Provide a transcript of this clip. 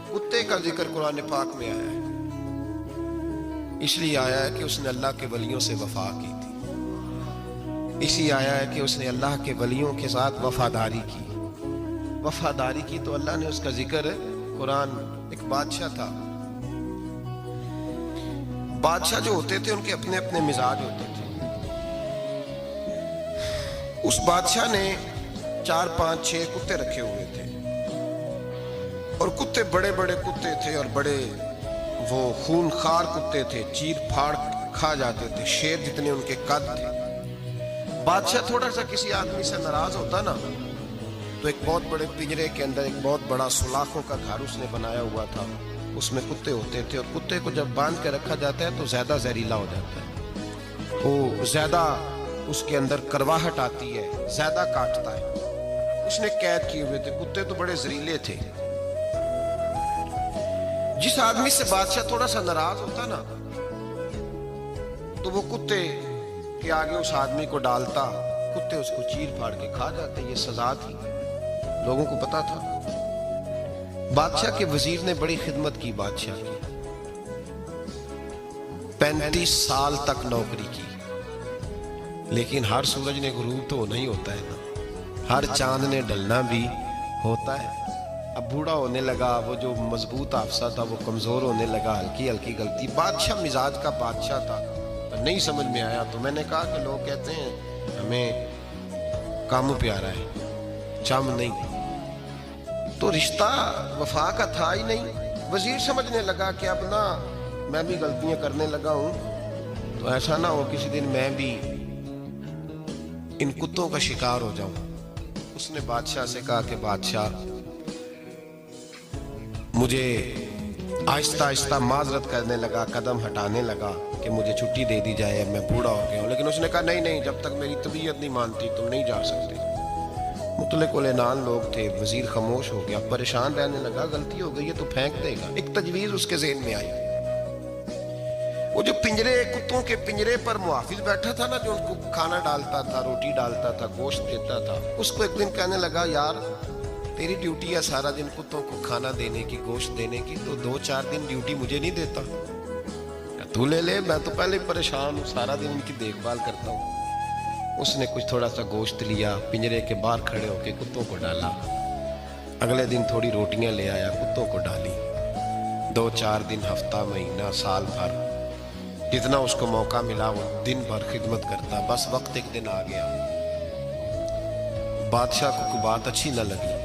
कुत्ते का जिक्र कुरान पाक में आया है, इसलिए आया है कि उसने अल्लाह के वलियों से वफा की थी। इसलिए आया है कि उसने अल्लाह के वलियों के साथ वफादारी की। वफादारी की तो अल्लाह ने उसका जिक्र, कुरान एक बादशाह था। बादशाह जो होते थे उनके अपने अपने मिजाज होते थे। उस बादशाह ने 4, 5, 6 कुत्ते रखे हुए थे, और कुत्ते बड़े बड़े कुत्ते थे और बड़े वो खूनखार कुत्ते थे, चीर फाड़ खा जाते थे, शेर जितने उनके कद थे। बादशाह थोड़ा सा किसी आदमी से नाराज होता ना, तो एक बहुत बड़े पिंजरे के अंदर एक बहुत बड़ा सुलाखों का घर उसने बनाया हुआ था, उसमें कुत्ते होते थे। और कुत्ते को जब बांध के रखा जाता है तो ज्यादा जहरीला हो जाता है, वो ज्यादा उसके अंदर करवाहट आती है, ज्यादा काटता है। उसने कैद किए हुए थे, कुत्ते तो बड़े जहरीले थे। जिस आदमी से बादशाह थोड़ा सा नाराज होता ना, तो वो कुत्ते के आगे उस आदमी को डालता, कुत्ते उसको चीर फाड़ के खा जाते। ये सजा थी, लोगों को पता था। बादशाह के वजीर ने बड़ी खिदमत की बादशाह की, 35 साल तक नौकरी की। लेकिन हर सूरज ने गुरूब तो नहीं होता है ना, हर चांद ने ढलना भी होता है। अब बूढ़ा होने लगा, वो जो मजबूत हाफसा था वो कमजोर होने लगा, हल्की हल्की गलती। बादशाह मिजाज का बादशाह था, नहीं समझ में आया। तो मैंने कहा कि लोग कहते हैं हमें काम प्यारा है, चम नहीं। तो रिश्ता वफा का था ही नहीं। वजीर समझने लगा कि अब ना मैं भी गलतियां करने लगा हूं, तो ऐसा ना हो किसी दिन मैं भी इन कुत्तों का शिकार हो जाऊं। उसने बादशाह से कहा कि बादशाह, मुझे आहिस्ता आहिस्ता माजरत करने लगा, कदम हटाने लगा कि मुझे छुट्टी दे दी जाए, अब मैं बूढ़ा हो गया हूं। लेकिन उसने कहा नहीं नहीं, जब तक मेरी तबीयत नहीं मानती तुम नहीं जा सकते। मुतलक उलेनान लोग थे। वजीर खामोश हो गया, परेशान रहने लगा, गलती हो गई है तो फेंक देगा। एक तजवीज उसके ज़हन में आई। वो जो पिंजरे, कुत्तों के पिंजरे पर मुहाफिज बैठा था ना, जो उनको खाना डालता था, रोटी डालता था, गोश्त देता था, उसको एक दिन कहने लगा, यार तेरी ड्यूटी है सारा दिन कुत्तों को खाना देने की, गोश्त देने की, तो 2-4 दिन ड्यूटी मुझे नहीं देता? तू ले ले, मैं तो पहले परेशान हूँ, सारा दिन उनकी देखभाल करता हूँ। उसने कुछ थोड़ा सा गोश्त लिया, पिंजरे के बाहर खड़े होकर कुत्तों को डाला। अगले दिन थोड़ी रोटियां ले आया, कुत्तों को डाली। 2-4 दिन, हफ्ता, महीना, साल भर, जितना उसको मौका मिला वो दिन भर खिदमत करता। बस वक्त एक दिन आ गया, बादशाह को कोई बात अच्छी न लगी।